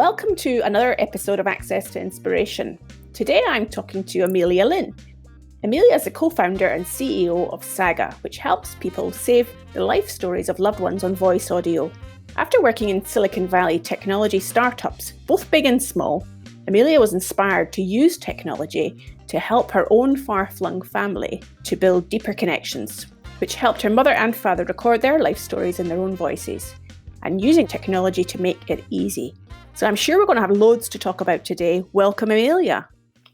Welcome to another episode of Access to Inspiration. Today I'm talking to Amelia Lin. Amelia is the co-founder and CEO of Saga, which helps people save the life stories of loved ones on voice audio. After working in Silicon Valley technology startups, both big and small, Amelia was inspired to use technology to help her own far-flung family to build deeper connections, which helped her mother and father record their life stories in their own voices, and using technology to make it easy. So I'm sure we're going to have loads to talk about today. Welcome, Amelia.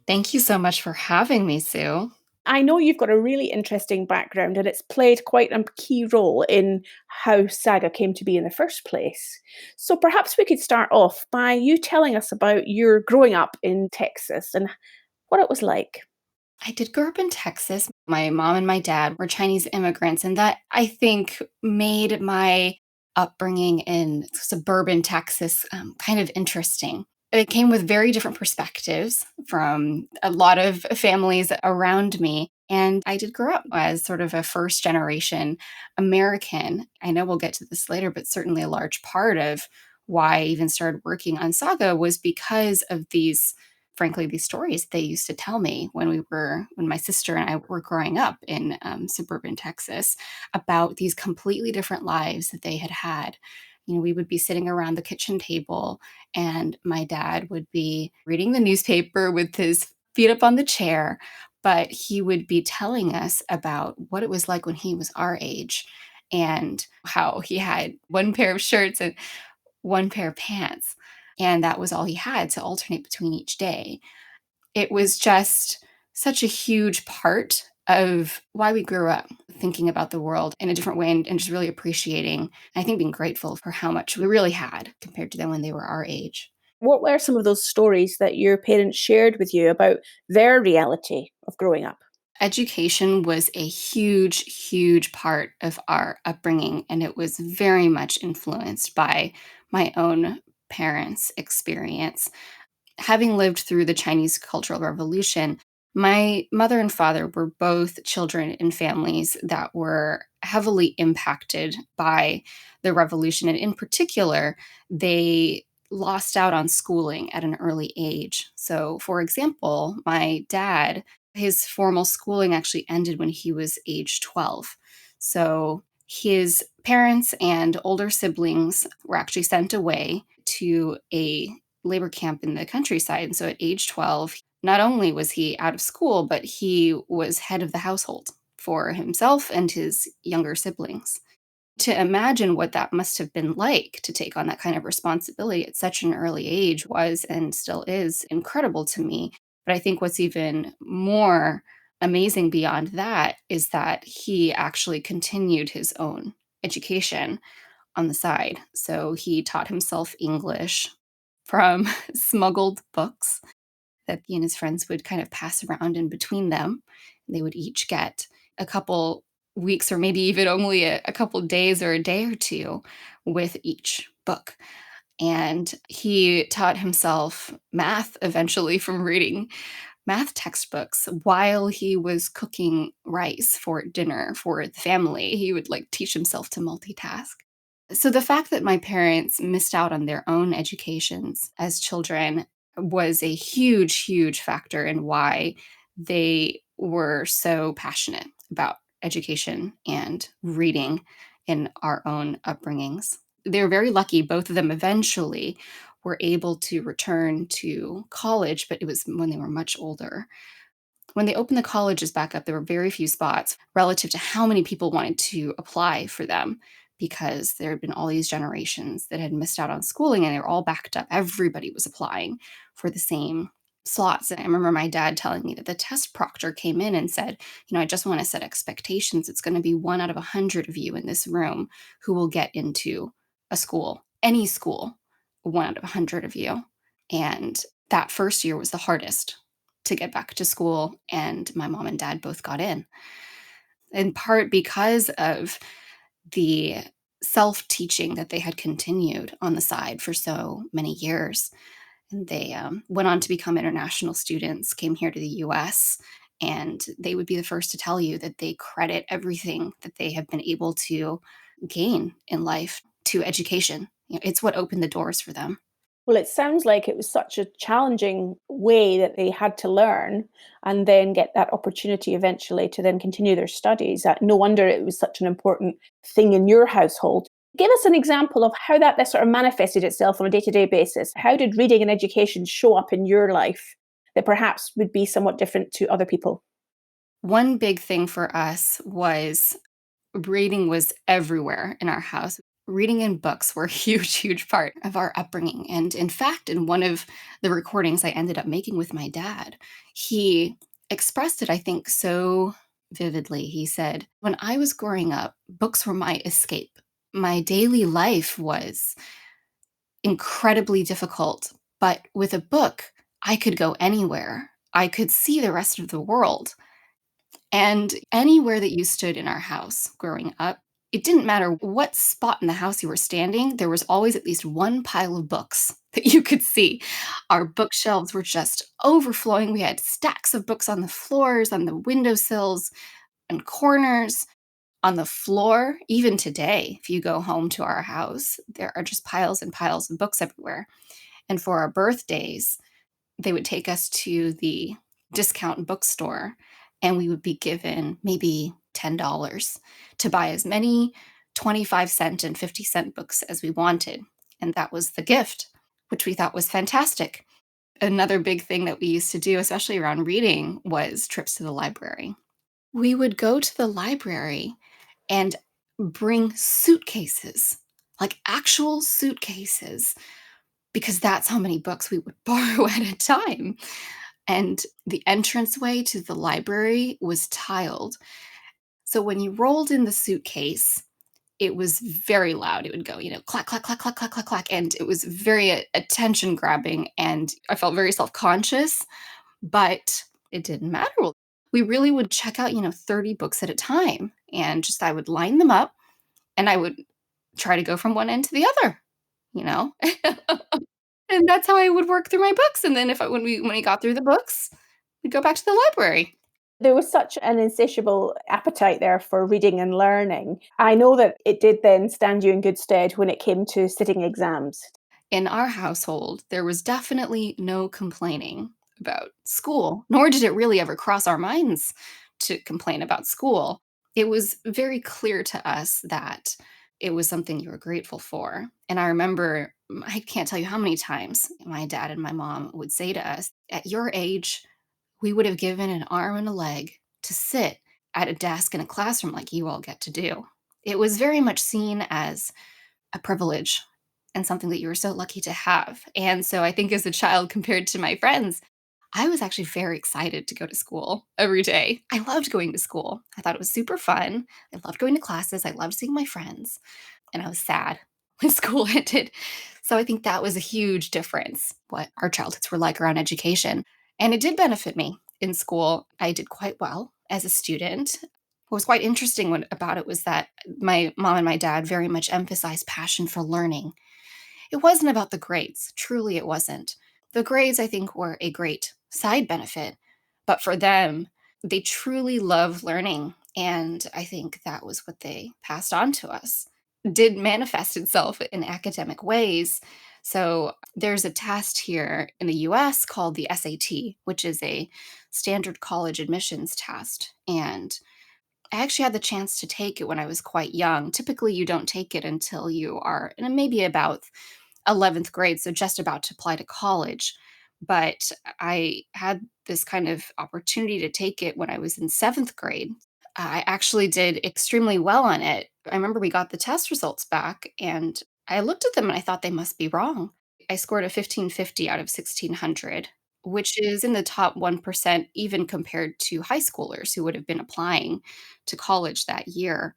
Thank you so much for having me, Sue. I know you've got a really interesting background and it's played quite a key role in how Saga came to be in the first place. So perhaps we could start off by you telling us about your growing up in Texas and what it was like. I did grow up in Texas. My mom and my dad were Chinese immigrants, and that, I think, made my upbringing in suburban Texas kind of interesting. It came with very different perspectives from a lot of families around me. And I did grow up as sort of a first generation American. I know we'll get to this later, but certainly a large part of why I even started working on Saga was because of these stories they used to tell me when my sister and I were growing up in suburban Texas about these completely different lives that they had had. You know, we would be sitting around the kitchen table and my dad would be reading the newspaper with his feet up on the chair, but he would be telling us about what it was like when he was our age and how he had one pair of shirts and one pair of pants. And that was all he had to alternate between each day. It was just such a huge part of why we grew up, thinking about the world in a different way and just really appreciating, I think being grateful for how much we really had compared to them when they were our age. What were some of those stories that your parents shared with you about their reality of growing up? Education was a huge, huge part of our upbringing, and it was very much influenced by my own parents' experience. Having lived through the Chinese Cultural Revolution, my mother and father were both children in families that were heavily impacted by the revolution. And in particular, they lost out on schooling at an early age. So, for example, my dad, his formal schooling actually ended when he was age 12. So, his parents and older siblings were actually sent away to a labor camp in the countryside. And so at age 12, not only was he out of school, but he was head of the household for himself and his younger siblings. To imagine what that must have been like to take on that kind of responsibility at such an early age was and still is incredible to me. But I think what's even more amazing beyond that is that he actually continued his own education on the side. So he taught himself English from smuggled books that he and his friends would kind of pass around in between them. They would each get a couple weeks or maybe even only a couple days or a day or two with each book. And he taught himself math eventually from reading math textbooks while he was cooking rice for dinner for the family. He would teach himself to multitask. So the fact that my parents missed out on their own educations as children was a huge, huge factor in why they were so passionate about education and reading in our own upbringings. They were very lucky. Both of them eventually were able to return to college, but it was when they were much older. When they opened the colleges back up, there were very few spots relative to how many people wanted to apply for them because there had been all these generations that had missed out on schooling and they were all backed up. Everybody was applying for the same slots. And I remember my dad telling me that the test proctor came in and said, I just want to set expectations. It's going to be 1 out of 100 of you in this room who will get into a school, any school, 1 out of 100 of you. And that first year was the hardest to get back to school, and my mom and dad both got in part because of the self-teaching that they had continued on the side for so many years. And they went on to become international students, came here to the US, and they would be the first to tell you that they credit everything that they have been able to gain in life to education. It's what opened the doors for them. Well, it sounds like it was such a challenging way that they had to learn and then get that opportunity eventually to then continue their studies. No wonder it was such an important thing in your household. Give us an example of how that sort of manifested itself on a day-to-day basis. How did reading and education show up in your life that perhaps would be somewhat different to other people? One big thing for us was reading was everywhere in our house. Reading and books were a huge, huge part of our upbringing. And in fact, in one of the recordings I ended up making with my dad, he expressed it, I think, so vividly. He said, when I was growing up, books were my escape. My daily life was incredibly difficult, but with a book, I could go anywhere. I could see the rest of the world. And anywhere that you stood in our house growing up, it didn't matter what spot in the house you were standing, there was always at least one pile of books that you could see. Our bookshelves were just overflowing. We had stacks of books on the floors, on the windowsills, and corners, on the floor. Even today, if you go home to our house, there are just piles and piles of books everywhere. And for our birthdays, they would take us to the discount bookstore and we would be given maybe $10 to buy as many 25-cent and 50-cent books as we wanted. And that was the gift, which we thought was fantastic. Another big thing that we used to do, especially around reading, was trips to the library. We would go to the library and bring suitcases, like actual suitcases, because that's how many books we would borrow at a time. And the entranceway to the library was tiled. So when you rolled in the suitcase, it was very loud. It would go, clack, clack, clack, clack, clack, clack, clack. And it was very attention grabbing. And I felt very self conscious, but it didn't matter. We really would check out, 30 books at a time. And just I would line them up and I would try to go from one end to the other, you know? And that's how I would work through my books, and then when we got through the books, we'd go back to the library. There was such an insatiable appetite there for reading and learning. I know that it did then stand you in good stead when it came to sitting exams. In our household, there was definitely no complaining about school, nor did it really ever cross our minds to complain about school. It was very clear to us that it was something you were grateful for, and I remember I can't tell you how many times my dad and my mom would say to us, "At your age, we would have given an arm and a leg to sit at a desk in a classroom like you all get to do." It was very much seen as a privilege and something that you were so lucky to have. And so I think as a child compared to my friends, I was actually very excited to go to school every day. I loved going to school. I thought it was super fun. I loved going to classes. I loved seeing my friends. And I was sad when school ended. So I think that was a huge difference, what our childhoods were like around education. And it did benefit me in school. I did quite well as a student. What was quite interesting about it was that my mom and my dad very much emphasized passion for learning. It wasn't about the grades. Truly, it wasn't. The grades, I think, were a great side benefit. But for them, they truly love learning. And I think that was what they passed on to us. Did manifest itself in academic ways. So there's a test here in the US called the SAT, which is a standard college admissions test. And I actually had the chance to take it when I was quite young. Typically, you don't take it until you are maybe about 11th grade, so just about to apply to college. But I had this kind of opportunity to take it when I was in 7th grade. I actually did extremely well on it. I remember we got the test results back and I looked at them and I thought they must be wrong. I scored a 1550 out of 1600, which is in the top 1%, even compared to high schoolers who would have been applying to college that year.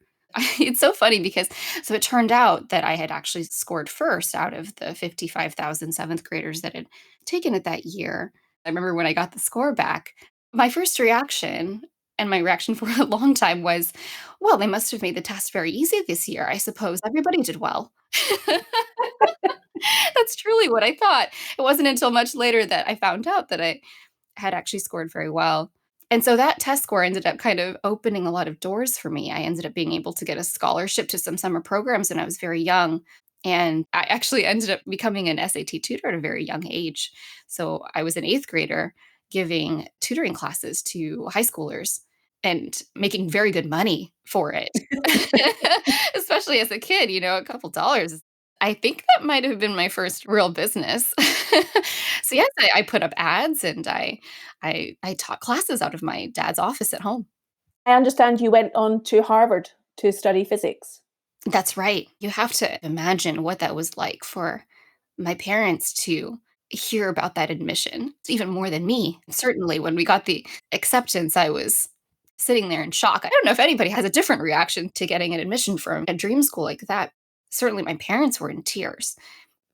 It's so funny because so it turned out that I had actually scored first out of the 55,000 7th graders that had taken it that year. I remember when I got the score back, my first reaction and my reaction for a long time was, well, they must have made the test very easy this year. I suppose everybody did well. That's truly what I thought. It wasn't until much later that I found out that I had actually scored very well. And so that test score ended up kind of opening a lot of doors for me. I ended up being able to get a scholarship to some summer programs when I was very young. And I actually ended up becoming an SAT tutor at a very young age. So I was an eighth grader giving tutoring classes to high schoolers and making very good money for it. Especially as a kid, a couple dollars. I think that might have been my first real business. So yes, I put up ads and I taught classes out of my dad's office at home. I understand you went on to Harvard to study physics. That's right. You have to imagine what that was like for my parents to hear about that admission, even more than me. Certainly, when we got the acceptance, I was sitting there in shock. I don't know if anybody has a different reaction to getting an admission from a dream school like that. Certainly, my parents were in tears.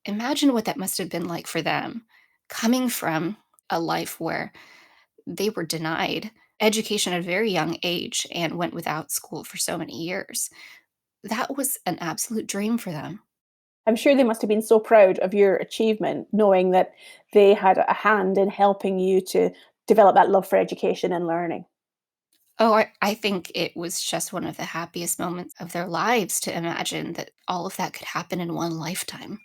Imagine what that must have been like for them, coming from a life where they were denied education at a very young age and went without school for so many years. That was an absolute dream for them. I'm sure they must have been so proud of your achievement, knowing that they had a hand in helping you to develop that love for education and learning. Oh, I think it was just one of the happiest moments of their lives to imagine that all of that could happen in one lifetime.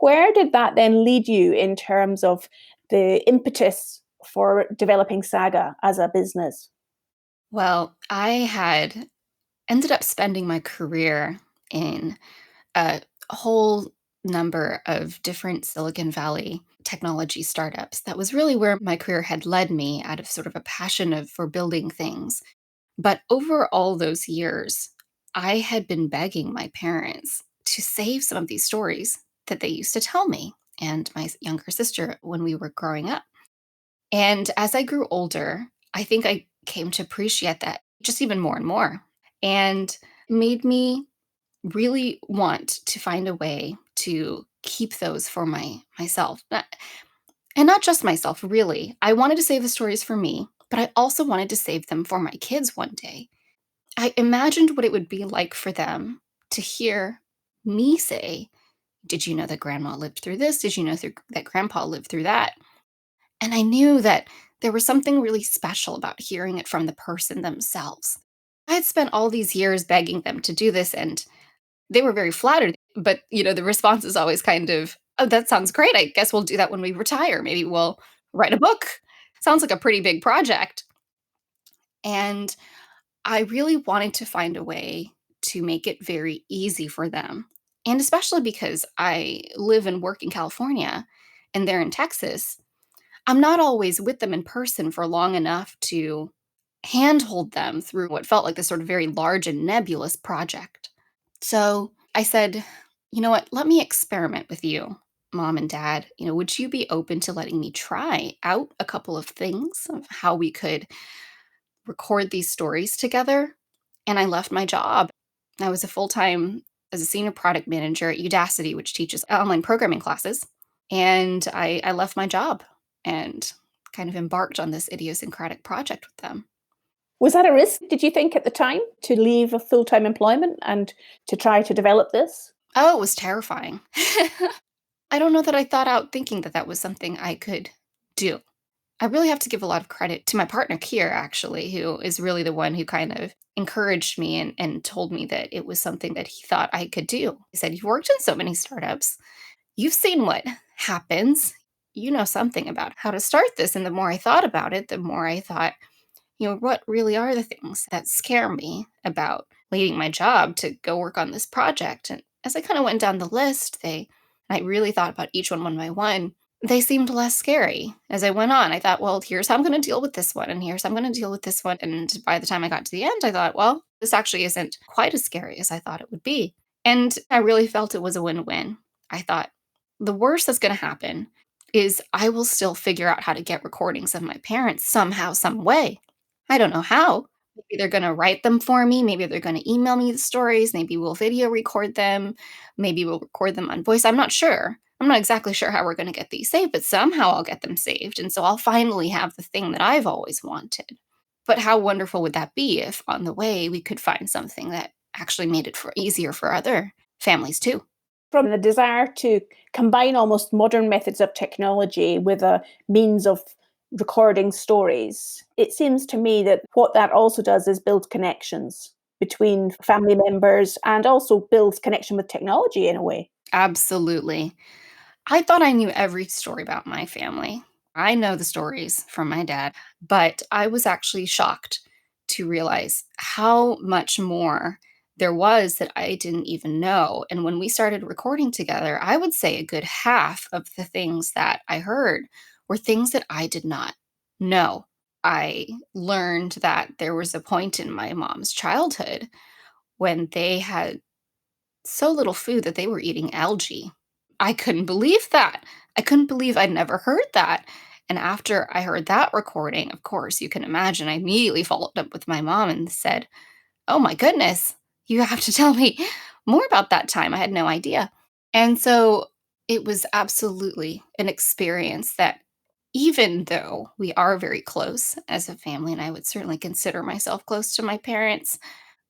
Where did that then lead you in terms of the impetus for developing Saga as a business? Well, I had ended up spending my career in a whole number of different Silicon Valley technology startups. That was really where my career had led me out of sort of a passion for building things. But over all those years, I had been begging my parents to save some of these stories that they used to tell me and my younger sister when we were growing up. And as I grew older, I think I came to appreciate that just even more and more, and made me really want to find a way to keep those for myself. And not just myself, really. I wanted to save the stories for me, but I also wanted to save them for my kids one day. I imagined what it would be like for them to hear me say, "Did you know that grandma lived through this? Did you know that grandpa lived through that?" And I knew that there was something really special about hearing it from the person themselves. I had spent all these years begging them to do this, and they were very flattered. But, the response is always kind of, "Oh, that sounds great. I guess we'll do that when we retire. Maybe we'll write a book. Sounds like a pretty big project." And I really wanted to find a way to make it very easy for them. And especially because I live and work in California and they're in Texas, I'm not always with them in person for long enough to handhold them through what felt like this sort of very large and nebulous project. So I said, "You know what? Let me experiment with you, mom and dad. Would you be open to letting me try out a couple of things of how we could record these stories together?" And I left my job. I was a full time as a senior product manager at Udacity, which teaches online programming classes. And I left my job and kind of embarked on this idiosyncratic project with them. Was that a risk, did you think, at the time, to leave a full time employment and to try to develop this? Oh, it was terrifying. I don't know that I thought out thinking that that was something I could do. I really have to give a lot of credit to my partner, Kier, actually, who is really the one who kind of encouraged me and told me that it was something that he thought I could do. He said, "You've worked in so many startups. You've seen what happens. You know something about how to start this." And the more I thought about it, the more I thought, what really are the things that scare me about leaving my job to go work on this project? And as I kind of went down the list, I really thought about each one by one. They seemed less scary as I went on. I thought, well, here's how I'm going to deal with this one, and here's how I'm going to deal with this one. And by the time I got to the end, I thought, well, this actually isn't quite as scary as I thought it would be. And I really felt it was a win win. I thought, the worst that's going to happen is I will still figure out how to get recordings of my parents somehow, some way. I don't know how. Maybe they're going to write them for me. Maybe they're going to email me the stories. Maybe we'll video record them. Maybe we'll record them on voice. I'm not sure. I'm not exactly sure how we're going to get these saved, but somehow I'll get them saved. And so I'll finally have the thing that I've always wanted. But how wonderful would that be if on the way we could find something that actually made it easier for other families too? From the desire to combine almost modern methods of technology with a means of recording stories, it seems to me that what that also does is build connections. between family members and also builds connection with technology in a way. Absolutely. I thought I knew every story about my family. I know the stories from my dad, but I was actually shocked to realize how much more there was that I didn't even know. And when we started recording together, I would say a good half of the things that I heard were things that I did not know. I learned that there was a point in my mom's childhood when they had so little food that they were eating algae. I couldn't believe that. I couldn't believe I'd never heard that. And after I heard that recording, of course, you can imagine, I immediately followed up with my mom and said, "Oh my goodness, you have to tell me more about that time. I had no idea." And so it was absolutely an experience that, even though we are very close as a family, and I would certainly consider myself close to my parents,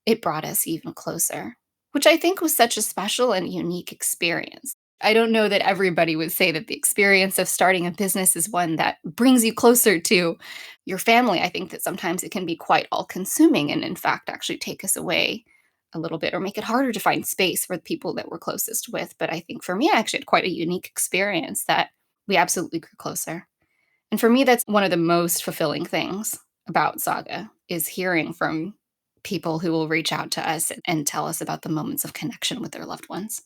it brought us even closer, which I think was such a special and unique experience. I don't know that everybody would say that the experience of starting a business is one that brings you closer to your family. I think that sometimes it can be quite all consuming and, in fact, actually take us away a little bit or make it harder to find space for the people that we're closest with. But I think for me, I actually had quite a unique experience that we absolutely grew closer. And for me, that's one of the most fulfilling things about Saga is hearing from people who will reach out to us and tell us about the moments of connection with their loved ones.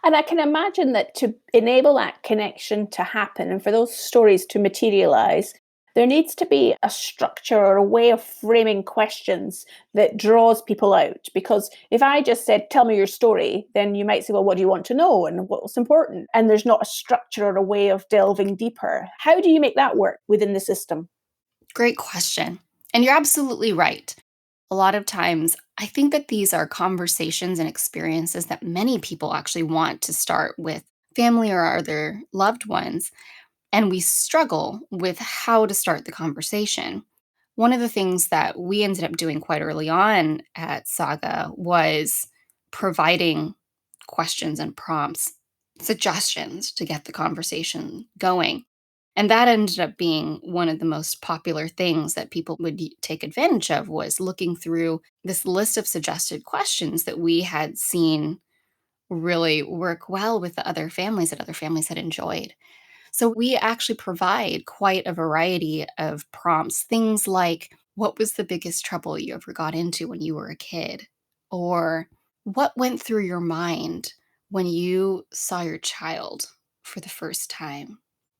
And I can imagine that to enable that connection to happen and for those stories to materialize, there needs to be a structure or a way of framing questions that draws people out. Because if I just said, "Tell me your story," then you might say, "Well, what do you want to know and what's important?" And there's not a structure or a way of delving deeper. How do you make that work within the system? Great question. And you're absolutely right. A lot of times, I think that these are conversations and experiences that many people actually want to start with family or other loved ones. And we struggle with how to start the conversation. One of the things that we ended up doing quite early on at Saga was providing questions and prompts, suggestions to get the conversation going. And that ended up being one of the most popular things that people would take advantage of was looking through this list of suggested questions that we had seen really work well with the other families that other families had enjoyed. So we actually provide quite a variety of prompts, things like what was the biggest trouble you ever got into when you were a kid? Or what went through your mind when you saw your child for the first time?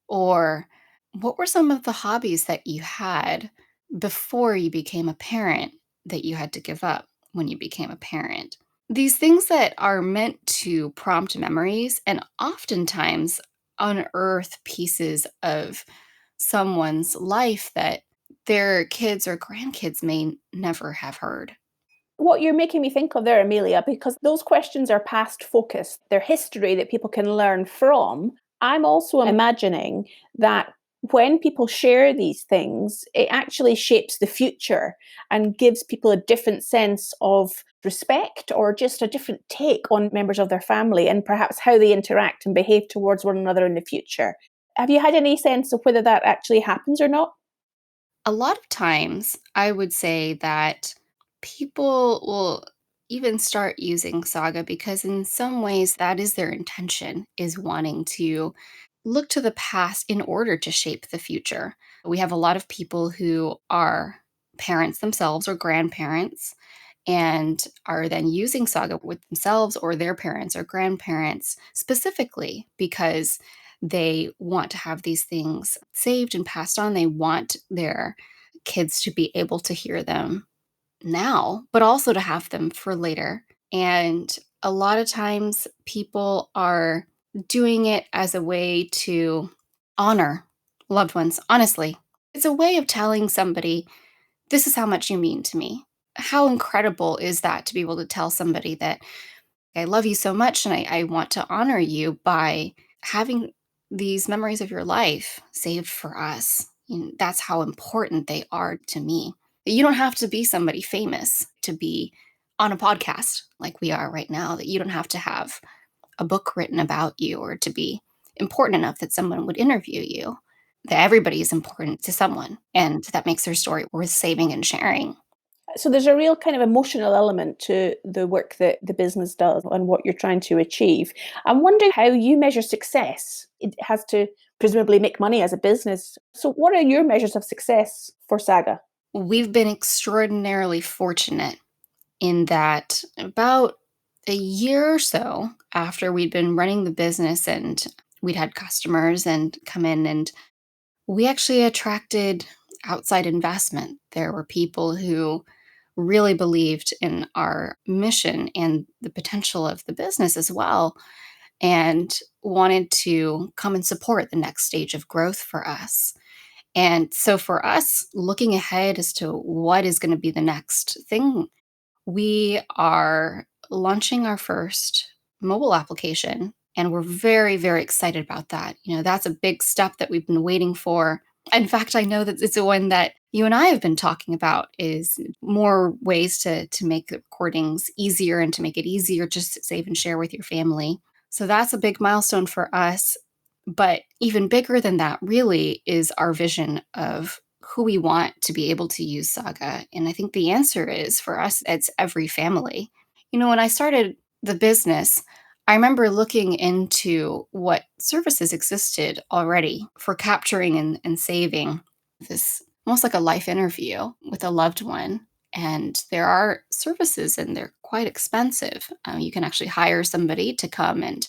Or what were some of the hobbies that you had before you became a parent that you had to give up when you became a parent? These things that are meant to prompt memories and oftentimes unearth pieces of someone's life that their kids or grandkids may never have heard. What you're making me think of there, Amelia, because those questions are past focused, they're history that people can learn from. I'm also imagining that when people share these things, it actually shapes the future and gives people a different sense of respect or just a different take on members of their family and perhaps how they interact and behave towards one another in the future. Have you had any sense of whether that actually happens or not? A lot of times, I would say that people will even start using Saga because in some ways that is their intention is wanting to look to the past in order to shape the future. We have a lot of people who are parents themselves or grandparents and are then using Saga with themselves or their parents or grandparents specifically because they want to have these things saved and passed on. They want their kids to be able to hear them now, but also to have them for later. And a lot of times people are doing it as a way to honor loved ones. Honestly, it's a way of telling somebody, this is how much you mean to me. How incredible is that to be able to tell somebody that I love you so much and I want to honor you by having these memories of your life saved for us. That's how important they are to me. You don't have to be somebody famous to be on a podcast like we are right now, that you don't have to have a book written about you or to be important enough that someone would interview you. That everybody is important to someone, and that makes their story worth saving and sharing. So there's a real kind of emotional element to the work that the business does and what you're trying to achieve. I'm wondering how you measure success. It has to presumably make money as a business. So what are your measures of success for Saga? We've been extraordinarily fortunate in that about a year or so after we'd been running the business and we'd had customers and come in, and we actually attracted outside investment. There were people who really believed in our mission and the potential of the business as well, and wanted to come and support the next stage of growth for us. And so for us, looking ahead as to what is going to be the next thing, we are launching our first mobile application, and we're very, very excited about that. That's a big step that we've been waiting for. In fact, I know that it's the one that you and I have been talking about, is more ways to make the recordings easier and to make it easier just to save and share with your family. So that's a big milestone for us. But even bigger than that, really, is our vision of who we want to be able to use Saga. And I think the answer is, for us, it's every family. When I started the business, I remember looking into what services existed already for capturing and saving this, almost like a life interview with a loved one. And there are services, and they're quite expensive. You can actually hire somebody to come and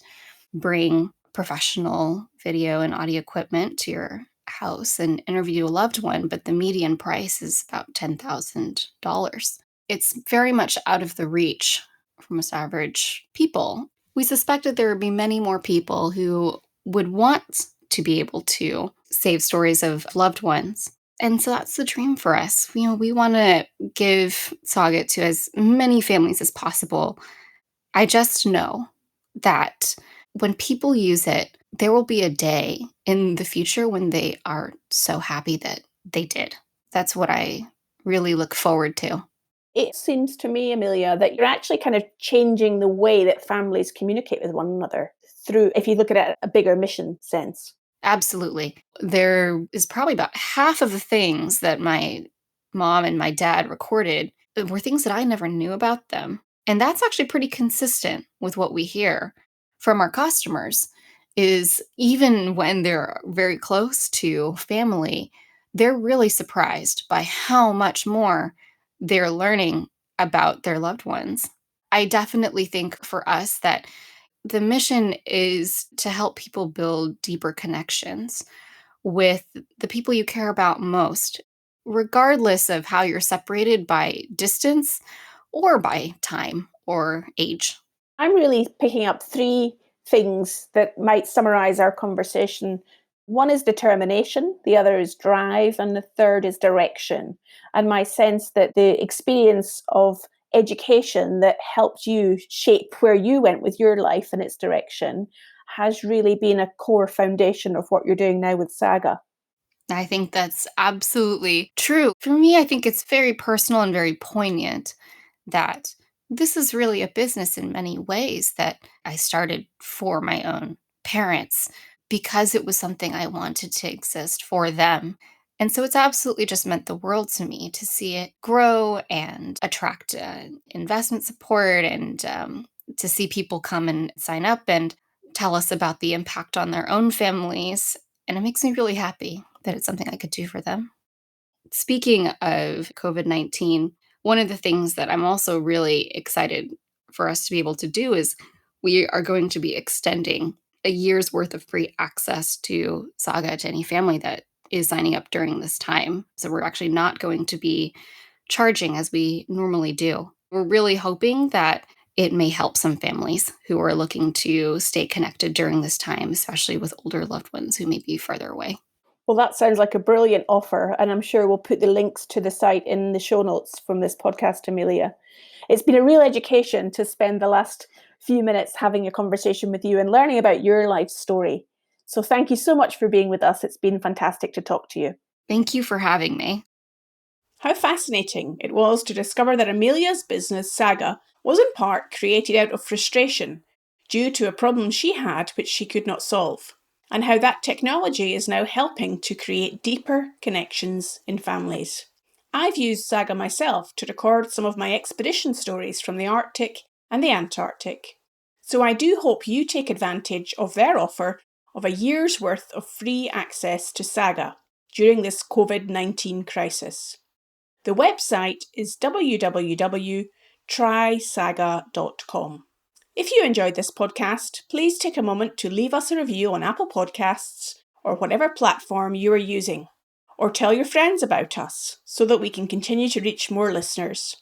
bring professional video and audio equipment to your house and interview a loved one, but the median price is about $10,000. It's very much out of the reach for most average people. We suspected there would be many more people who would want to be able to save stories of loved ones. And so that's the dream for us. We want to give Saga to as many families as possible. I just know that when people use it, there will be a day in the future when they are so happy that they did. That's what I really look forward to. It seems to me, Amelia, that you're actually kind of changing the way that families communicate with one another through, if you look at it at a bigger mission sense. Absolutely. There is probably about half of the things that my mom and my dad recorded were things that I never knew about them. And that's actually pretty consistent with what we hear from our customers, is even when they're very close to family, they're really surprised by how much more they're learning about their loved ones. I definitely think for us that the mission is to help people build deeper connections with the people you care about most, regardless of how you're separated by distance or by time or age. I'm really picking up three things that might summarize our conversation. One is determination, the other is drive, and the third is direction. And my sense that the experience of education that helped you shape where you went with your life and its direction has really been a core foundation of what you're doing now with Saga. I think that's absolutely true. For me, I think it's very personal and very poignant that this is really a business in many ways that I started for my own parents because it was something I wanted to exist for them. And so it's absolutely just meant the world to me to see it grow and attract investment support, and to see people come and sign up and tell us about the impact on their own families. And it makes me really happy that it's something I could do for them. Speaking of COVID-19, one of the things that I'm also really excited for us to be able to do is we are going to be extending a year's worth of free access to Saga to any family that is signing up during this time. So we're actually not going to be charging as we normally do. We're really hoping that it may help some families who are looking to stay connected during this time, especially with older loved ones who may be further away. Well, that sounds like a brilliant offer, and I'm sure we'll put the links to the site in the show notes from this podcast, Amelia. It's been a real education to spend the last few minutes having a conversation with you and learning about your life story. So thank you so much for being with us. It's been fantastic to talk to you. Thank you for having me. How fascinating it was to discover that Amelia's business, Saga, was in part created out of frustration due to a problem she had which she could not solve, and how that technology is now helping to create deeper connections in families. I've used Saga myself to record some of my expedition stories from the Arctic and the Antarctic, so I do hope you take advantage of their offer of a year's worth of free access to Saga during this COVID-19 crisis. The website is www.trysaga.com. If you enjoyed this podcast, please take a moment to leave us a review on Apple Podcasts or whatever platform you are using, or tell your friends about us so that we can continue to reach more listeners.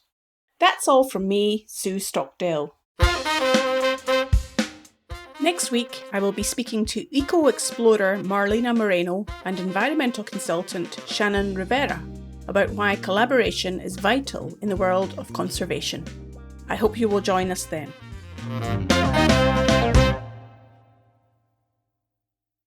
That's all from me, Sue Stockdale. Next week, I will be speaking to eco-explorer Marlena Moreno and environmental consultant Shannon Rivera about why collaboration is vital in the world of conservation. I hope you will join us then.